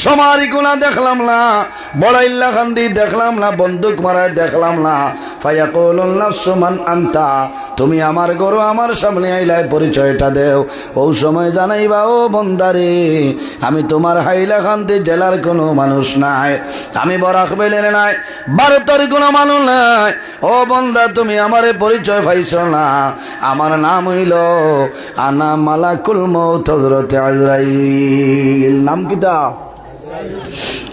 সমারি গুণা দেখলাম না, বড়াইল্লা খান্দি দেখলাম না, বন্দুক মারায় দেখলাম না। ফায়াকুলুন নাফসু মান আনতা, তুমি আমার গরু আমার সামনে আইলাই পরিচয়টা দেও। ও সময় জানাইবা ও বন্দারে, আমি তোমার হাইলা খান্দি জেলার কোনো মানুষ নাই, আমি বরাক বেলের নাই, ভারতের কোনো মানুষ নাই। ও বন্দা তুমি আমারে পরিচয় পাইছ না, আমার নাম হইল আনা মালাকুল মউত হযরতে আজরাইল। নাম কিতা?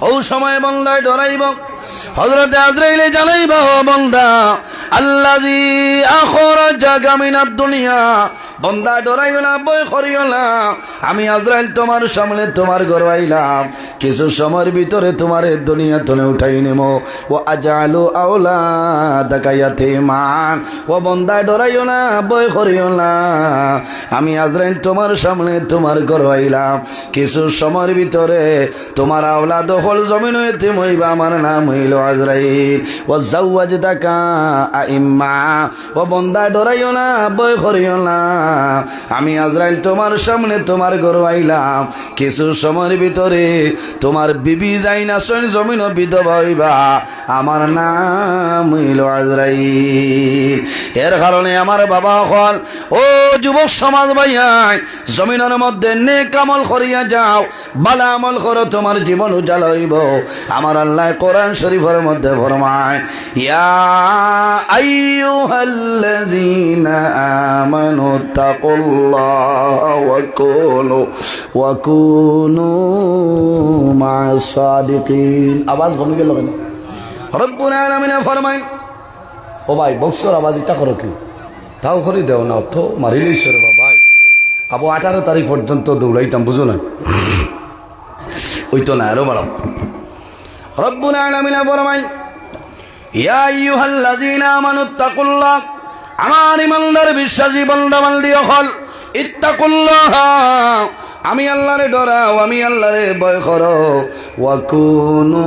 ও সময় বন্দায় ডরাইব, হযরতে আজরাইলে জানাইব ও বন্দা আল্লাযী আখরাজাকা মিনাদ দুনিয়া। বন্দা ডরাইও না, ভয় করিও না, আমি আজরাইল তোমার সামনে তোমার ঘর আইলাম, কিছু সময়ের ভিতরে তোমার দুনিয়া তুলে উঠাই নেব। ও আজালু আওলাদাকা ইয়াতীমান। ও বন্দা ডরাইও না, ভয় করিও না, আমি আজরাইল তোমার সামনে তোমার ঘর আইলাম, কিছু সময়ের ভিতরে তোমার আওলাদ হল জমিন হইতে মইবা, আমার নাম হইল আজরাইল। ও জাওয়াজতাকা আইম্মা। ও বন্দা ডরাইও না, ভয় করিও না, আমি আজরাইল তোমার সামনে তোমার ঘর আইলাম, কিছু সময়ের ভিতরে তোমার বিবি যাইনা সৈন জমিন বিধবা হইবা, আমার নাম হইল আজরাইল। এর কারণে আমার বাবা হল, ও যুবক সমাজ ভাইয়াই, জমিনের মধ্যে নেক আমল করিয়া যাও, ভালো আমল করো, তোমার জীবন উজ্জ্বল হইব। আমার আল্লাহ কোরআন শরীফের মধ্যে ফরমায়, ইয়া আইয়ুহাল্লাযীনা আমানু তাকুল্লাহা ওয়া কুনু মা'আস সাদিকিন। আওয়াজ কমে গেল কেন? রব্বুল আলামিন ফরমায়, ও ভাই বক্সর আওয়াজ এটা করো কি? তাও করে দেও না, তো মারিলেই সরে ভাই। আবু 18 তারিখ পর্যন্ত দৌড়াইতাম, বুঝো না? ওই তো না, আরো বাড়াও। রব্বুল আলামিন ফরমায়, ইয়া আইয়ুহাল্লাযীনা আমানুত্তাকুল্লাহ, আমার ইমানদার বিশ্বাসী বান্দা বান্দি হল, ইত্তাকুল্লাহ, আমি আল্লাহরে ডরাও, আমি আল্লাহরে ভয় করো, ওয়া কুনু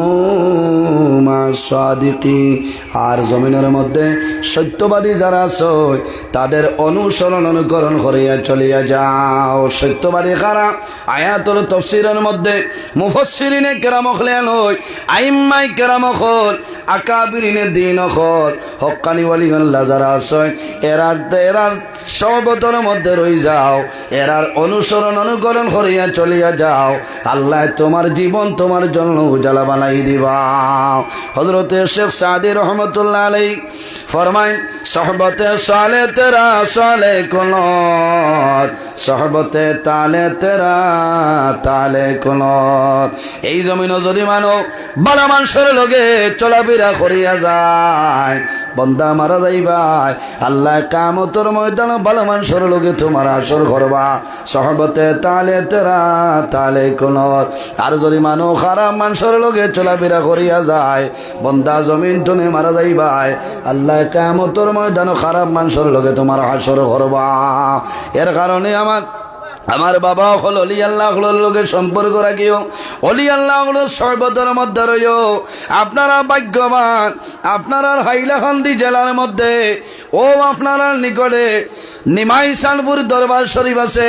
মা'আস সাদিকিন। আর জমিনের মধ্যে সত্যবাদী যারা আছে তাদের অনুসরণ অনুকরণ করিয়া চলিয়া যাও। সত্যবাদী কারা? আয়াতুল তাফসীরের মধ্যে মুফাসসিরিনে কেরাম হলেন, আইম্মাই কেরাম হল, আকাবিরিনে দ্বীন হল, হক্কানি ওয়ালিউল্লাহ যারা আছে এরার সবতর মধ্যে রই যাও, এরার অনুসরণ অনুকরণ করিয়া চলিয়া যাও, আল্লাহ তোমার জীবন তোমার জন্য উজালা বানাই দিবা। হযরতে শেখ সাদি রহমতুল্লাহ আলাইহি ফরমায়, সোহবতে সালে তেরা সালে কুনত, সোহবতে তালে তেরা তালে কুনত। এই জমিন যদি মানো ভালো মানুষের লগে চলাফেরা করিয়া যায়, বন্দা মারা যাইবাই, আল্লাহ কিয়ামতের ময়দানে ভালো মানুষের লগে তোমার আসর করবা। সোহবতে তালে তেরা তালে কুনত। আর যদি মানো খারাপ মানুষের লগে চলাফেরা করিয়া যায়, বন্দা জমিন টনে মারা যাইবাই, আল্লাহ কিয়ামতের ময়দানে খারাপ মানুষের লগে তোমার আসর করবা। এর কারণে আমার বাবা হল অলি আল্লাহ লোকের সম্পর্ক রাখিও, অলি আল্লাহ সর্বতর মধ্যে রইও। আপনারা ভাগ্যবান, আপনারা হাইলাকান্দি জেলার মধ্যে ও আপনারা নিকটে নিমাই সানপুর দরবার শরীফ আছে,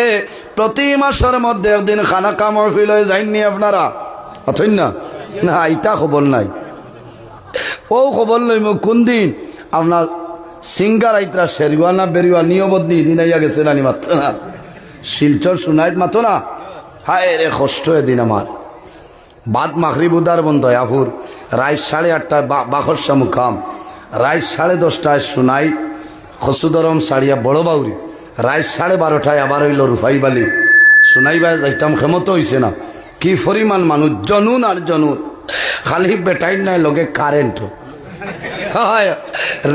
প্রতি মাসের মধ্যে একদিন খানা কামড় ফিল হয়ে যায়নি আপনারা? অথই না না, ইটা খবর নাই। ও খবর লই মো কোন দিন আপনার সিঙ্গার আইতরা শেরওয়া না বেরিওয়া নিয়বদনি দিন আইয়া গেছে নানি মাত্র না, শিলচর শুনাইত মাতো না। হায় রে কষ্ট এদিন আমার। বাদ মাগরিব উদার বন্ধ আফুর রাত 8:30 বাখরসা মুকাম, রাত 10:30 শুনাই খসুদরম সারিয়া বড় বাউরি, রাত 12:30 আবার হইল রুফাই বালি শুনাইবা যাইতাম, ক্ষমতা হইছে না। কি পরিমাণ মানুষ, জনুন আর জনুন, খালি বেটাই নাই লগে কারেন্ট।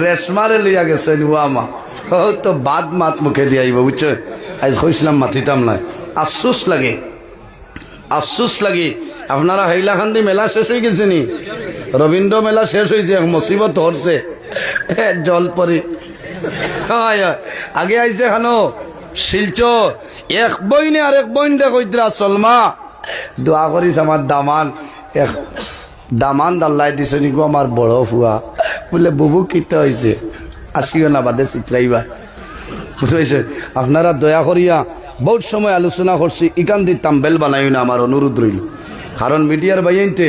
রেশমারে লইয়া গেছে নুয়ামা, তো বাদ মাত মুখে দিয়াইব, বুঝছো? আজ কইছিলাম মাতিতাম না, আফসোস লাগে, আফসোস লাগে। আপনারা হাইলাকান্দি মেলা শেষ হয়ে গেছে নি? রবীন্দ্র মেলা শেষ হয়েছে, মুসিবত ধরছে জল পরে। আগে আইছে খানো শিলচর, এক বইনে আর এক বইন কইতরা সলমা দোয়া করিস আমার দামান, এক দামান দাল্লাই দিছে নিকো আমার বড় ফুয়া, বলে বুবু কিতা হয়েছে, আসিও না বাদে চিত্রাইবা, বুঝতে। আপনারা দয়া করিয়া বহুত সময় আলোচনা করছি, ইকান দিতাম বেল বানাই না, আমার অনুরোধ রইল। কারণ মিডিয়ার বাইনতে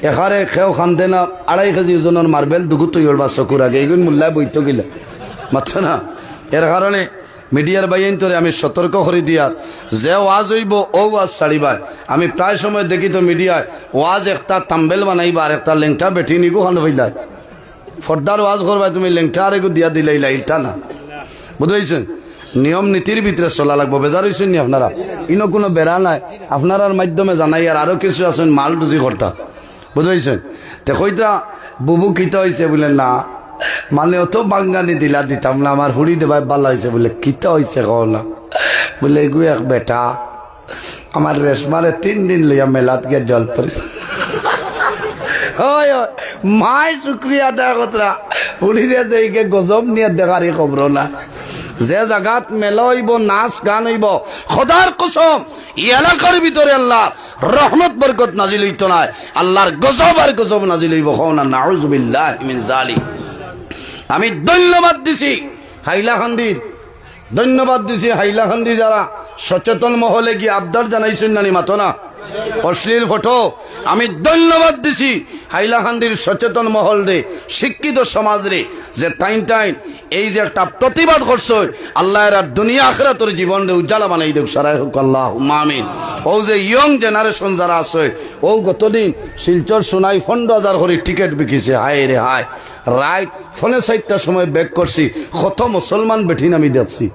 এখারে খেও খান্দে না 2.5 কেজি ওজনের মার্বেল দুগুত ইয়লবা চকুর আগে এইগুলো মূল্যায় বইতে গেলে মাথা না। এর কারণে মিডিয়ার বাইন তোরে আমি সতর্ক করে দিয়ার যে ওয়াজ হইব ও ওয়াজ ছাড়িবাই। আমি প্রায় সময় দেখি তো মিডিয়ায় ওয়াজ একটা তাম্বেল বানাইবা আর একটা লেংটা বেঠি নিগো খান হইলাই ফর্দার ওয়াজ করবাই তুমি লেংটা আর এগো দিয়া দিলাইলা ইলটা না বুঝাইছেন। নিয়ম নীতির ভিতরে চলা লাগবো। বেজার হয়েছেন নি আপনারা? ইনো কোনো বেড়া নাই আপনার মাধ্যমে জানাই আর আরো কিছু আছেন মাল রুজি কর্তা বুঝাইছেন। তে কইতা বুবু কিতা হয়েছে বলে না মানে অত বাঙ্গানি দিলা দিতাম না আমার হুড়ি দেবাই বালা হয়েছে বলে কিতা হয়েছে কও না বলে এগু এক বেটা আমার রেশমারে 3 দিন লইয়া মেলাত গিয়ে জল পরি মায় শুক্রিয়া দেয় কতরা হুড়ি দিয়ে যে গজব নিয়ে দেখারি খবর না। যে জায়গাত মেলা হইব নাচ গান হইব খোদার কসম এই এলাকার ভিতরে আল্লাহ রহমত বরকত নাজিল হইতো না, আল্লাহর গজব আর গজব নাজিল হইব। না নাউযুবিল্লাহি মিন যালিক। আমি ধন্যবাদ দিছি হাইলাকান্দির, ধন্যবাদ দিছি হাইলাকান্দি যারা সচেতন মহলে গিয়ে আবদার জানাইছেন নানি মাতো না অশ্লীল ফটো। আমি ধন্যবাদ দিছি হাইলাকান্দির সচেতন মহল রে, শিক্ষিত সমাজ রে, যে টাইম এই যে একটা প্রতিবাদ করছো আল্লাহ এর দুনিয়া আখিরাতের জীবন রে উজ্জ্বলা বানাই দেখ সারাই হোক আল্লাহুম্মা আমিন। ও যে ইয়ং জেনারেশন যারা আছে ও গতদিন শিলচর সোনাই 15,000 করে টিকিট বিকিছে। হায় রে হায়, রাইট ফোনে 4টার সময় ব্যাক করছি, কত মুসলমান বেঠিন আমি দেখছি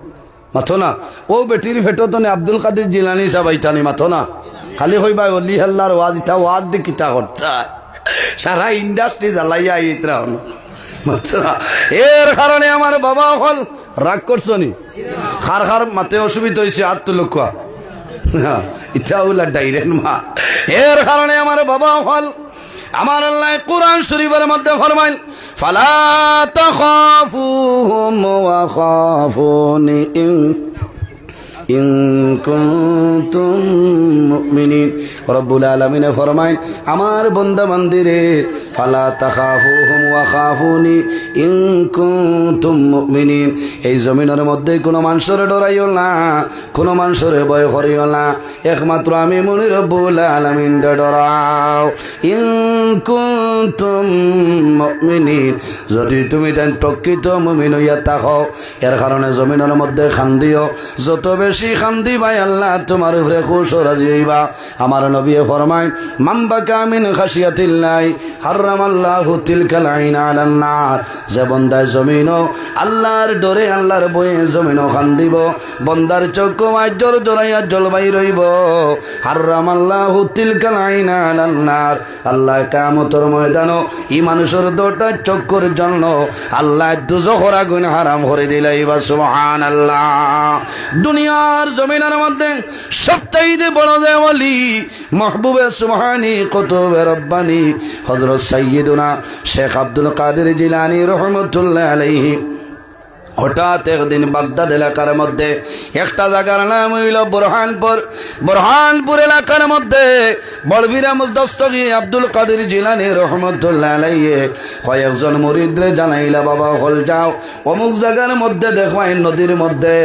মাথো না। ও বেটির ভেটো তো আব্দুল কাদের জিলানি সাহেব আইতানি মাথো না। খালি হইবা অলি আল্লাহর ওয়াজ ইটা ওয়াজ দি কিতা করতা সারা ইন্ডাস্ট্রি জ্বালাইয়া ইতরা এর কারণে আমার বাবা হল রাগ করছো নি খার খার মাতে অসুবিধা হয়েছে আর তো লক্ষ্য ইচ্ছা হইলা ডাইরেক্ট মা। এর কারণে আমার বাবা হল আমার আল্লাহ কুরআন শরীফের মধ্যে ফরমায় ফালা তাখাফুহুম ওয়া খাফুনি ইন কুনতুম মুমিনিন। রব্বুল আলামিন ফরমায় আমার বান্দা বান্দিরে ফালা তাখাফুহুম ওয়া খাফুনি ইন কুনতুম মুমিনিন। এই জমিনের মধ্যে কোনো মানুষের ডরাইও না, কোনো মানুষের ভয় করিও না, একমাত্র আমি মনি রব্বুল আলামিন ডরাও। ইন কুনতুম মুমিনিন, যদি তুমি দেন প্রকৃত মুমিন হইয়া থাকো। এর কারণে জমিনের মধ্যে খান্দিও, যত বেশি খান্দি ভাই আল্লাহ তোমার উপরে খুশ রাজি হইবা। আমার নবী ফরমায় মান বাকা মিন খাশিয়াতিল্লাহি হারামাল্লাহু তিলকাল আইন আলান নার। যে বান্দায় জমিনও আল্লাহর ডরে আল্লাহর ভয়ে জমিনও খান্দিব, বান্দার চক্ষু আজর জড়াইয়া জলবাই রইব। হারামাল্লাহু তিলকাল আইন আলান নার। আল্লাহ কিয়ামতের ময়দানও এই মানুষের দুটো চক্ষুর জন্য আল্লাহ দুজখের আগুন হারাম করে দিলাইবা। সুবহানাল্লাহ। দুনিয়ার জমিনের মধ্যে সবচাইতে বড় যে ওলি মাহবুবে সুবহানি কুতুবে রব্বানি হযরত সাইয়্যিদুনা শেখ আব্দুল কাদের জিলানী রাহমাতুল্লাহ আলাইহি হঠাৎ একদিন বাগদাদ এলাকার মধ্যে একটা জায়গার নাম হইল বুরহানপুর। বুরহানপুর এলাকার মধ্যে বলবীরা মুজদস্তগী আব্দুল কাদের জিলানী রহমতুল্লাহ আলাইহি কয়েকজন মুরিদরে জানাইলা বাবা হল যাও অমুক জায়গার মধ্যে দেখবাই নদীর মধ্যে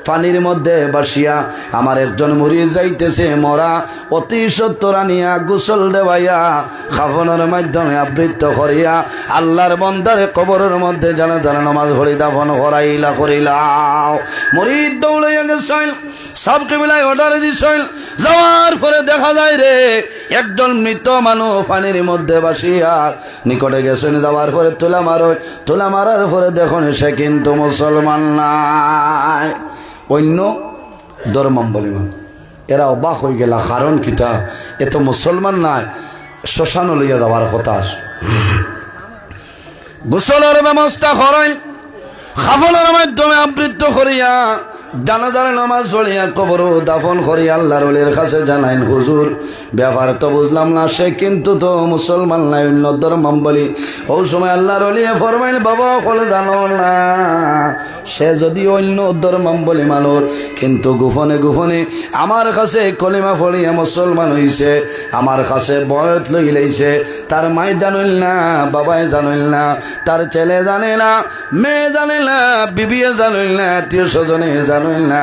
পানির মধ্যে বাসিয়া আমার একজন মুরিদ যাইতেছে মরা, অতি সত্তর আনিয়া গোসল দেওয়াইয়া কাফনের মাধ্যমে আবৃত করিয়া আল্লাহর বন্দারে কবরের মধ্যে জানাজার নামাজ পড়ি দাফন করাইলা করিলাও। মুরিদ দৌড়াইয়া গেছিল, সব কিবলায় অর্ডার দিছিল। যাওয়ার পরে দেখা যায় রে একজন মৃত মানুষ পানির মধ্যে বাসিয়া নিকটে গেছেন। যাওয়ার পরে তোলা মারার পরে দেখুন সে কিন্তু মুসলমান নাই, অন্য ধর্মাবলম্বী। এরা অবাক হয়ে গেল, কারণ কিতা এত মুসলমান নাই, শ্মশান লইয়া যাওয়ার কথা। গোসলের ব্যবস্থা করেন, খাফনের মাধ্যমে আবৃত করিয়া জানাজার নামাজ পড়িয়া কবর দাফন করিয়া আল্লাহর ওলির কাছে জানাইন হুজুর ব্যাপার তো বুঝলাম না, সে কিন্তু তো মুসলমান নাই, অন্য ধর্মাবলম্বী। ওই সময় আল্লাহর ওলি ফরমাইল বাবা বলে জানো না, সে যদি অন্য ধর্মাবলম্বী মানুষ কিন্তু গোপনে গোপনে আমার কাছে কলিমা পড়িয়া মুসলমান হইছে, আমার কাছে বয়ত লই লাইছে। তার মাই জানিল না, বাবাই জানিল না, তার ছেলে জানে না, মেয়ে জানে না, বিবিয়ে জানিল না, আত্মীয় স্বজনে জানে জানেন না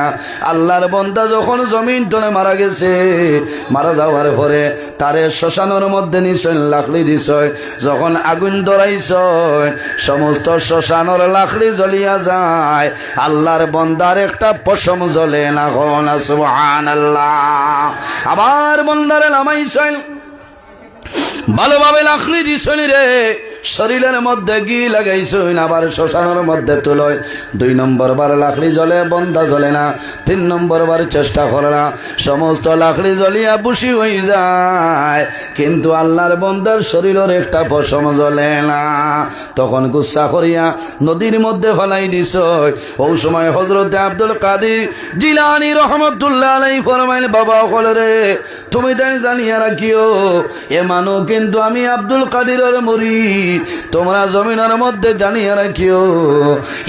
আল্লাহর বান্দা যখন জমিন তলে মারা গেছে, মারা যাওয়ার পরে তারে শ্মশানের মধ্যে নিছেন, লাকড়ি দিছয়, যখন আগুন ধরাইছয় সমস্ত শ্মশানের লাকড়ি জ্বলিয়া যায়, আল্লাহর বান্দার একটা পশম জ্বলে না। সুবহানাল্লাহ। আবার বান্দারে নামাইছেন, ভালোভাবে লাকড়ি দিছেন রে, শরীরের মধ্যে ঘি লাগাইছইন, আবার শ্মশানের মধ্যে তুলয়। 2 নম্বর বার লাকড়ি জ্বলে, বন্দা জ্বলে না। 3 নম্বর বার চেষ্টা করে না, সমস্ত লাকড়ি জ্বলিয়া বুশি হয়ে যায়, কিন্তু আল্লাহর বন্দার শরীরের একটা পশম জ্বলে না। তখন গুচ্ছা করিয়া নদীর মধ্যে ফেলাই দিছ। ওই সময় হযরতে আব্দুল কাদের জিলানী রহমতুল্লাহ আলাইহি ফরমাইল, বাবা বলে রে তুমি তাই জানিয়া রাখিও, এ মানো কিন্তু আমি আব্দুল কাদিরের মুরিদ। তোমরা জমিনের মধ্যে জানিয়া রাখিও,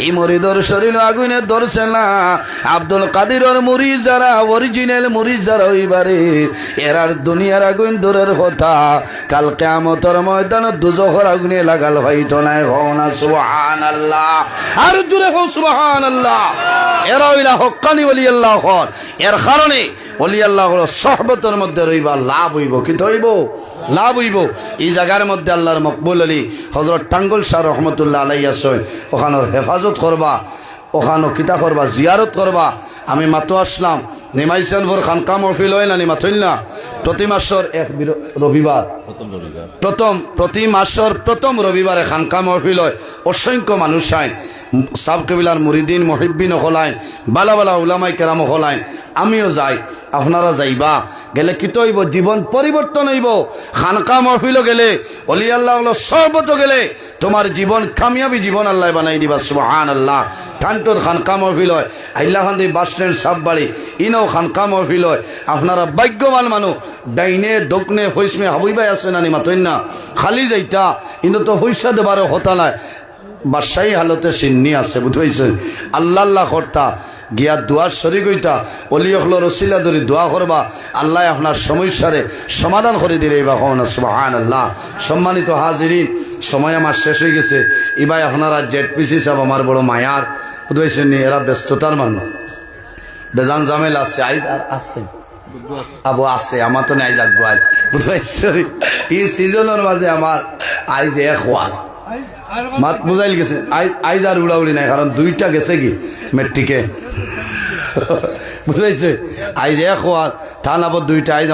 এই মুরিদর শরীর আগুনে ধরছে না। আব্দুল কাদিরের মুরিদ যারা, অরিজিনাল মুরিদ যারা হইবারে, এরার দুনিয়ার আগুন দূরের কথা, কাল কিয়ামতের ময়দানে দুজখের আগুনে লাগাল হইতো না। হও না সুবহানাল্লাহ, আর জোরে হও সুবহানাল্লাহ। এরা হইলা হক্কানি ওলি আল্লাহ হন। এর কারণে ওলি আল্লাহ সহবতের মধ্যে রইবা, লাভ হইব। কি হইব? লাভ হইব। এই জায়গার মধ্যে আল্লাহর মকবুল আলী হযরত টাঙ্গুল শাহ রহমতুল্লাহ আলাইহি আসেন, ওখানোর হেফাজত করবা, ওখানো কিতা করবা, জিয়ারত করবা। আমি মাতো আসলাম, নিমাইছেন ভোর খানকা মহফিল হয় না, নিমাথইল না, প্রতি মাসর এক রবিবার, প্রতি মাসর প্রথম রবিবারে খানকা মহফিল হয়। অসংখ্য মানুষ আইন, সাব কবিলার মুরিদিন মহিব্বিন হলাইন, বালা বালা উলামাই কেরাম হলাইন। আমিও যাই, আপনারা যাইবা, গেলে কি হইব? জীবন পরিবর্তন হইব। খানকা মহফিলও গেলে, অলি আল্লাহ সর্বত গেলে তোমার জীবন কামিয়াবি জীবন আল্লাহ বানাই দিবা। সুবহানাল্লাহ। ঠান্টোর খানকা মহফিল হয়, হাইলাকান্দি বাস স্ট্যান্ড সাববাড়ি, ইনও খানকা মহফিল হয়। আপনারা ভাগ্যবান মানুষ, ডাইনে দোকনে হইসমে হাবুইবাই আছে না, নিমাতইন না, খালি যাইতা কিন্তু তো পয়সা দেবারও হতা নাই, বাদশাহী হালতে সিন্নি আছে, বুঝতে আল্লাহ আল্লাহ করতা গিয়া দোয়ার শরীক হইতা, অলি হল রসিলা ধরি দোয়া করবা, আল্লাহ আপনার সমস্যারে সমাধান করে দিলে। বা না সুবহানাল্লাহ। সম্মানিত হাজিরিন, সময় আমার শেষ হয়ে গেছে। এবার আপনারা জেডপিসি সাহেব আমার বড় মায়ার, বুঝতে নি, এরা ব্যস্ততার মানুষ, বেজান জামেল আছে, আইজ আর আছে আবু আছে, আমার তো নাই যাকবো আজ, বুঝতে এই সিজনের মাঝে আমার আইজ এক হওয়ার মাত বুঝাইল গেছে। আইজ আর উড়াউড়ি নাই, কারণ 2টা গেছে কি মেট্রিকে, বুঝতে আইজ এক হওয়ার, থান আবার 2টা আইজ।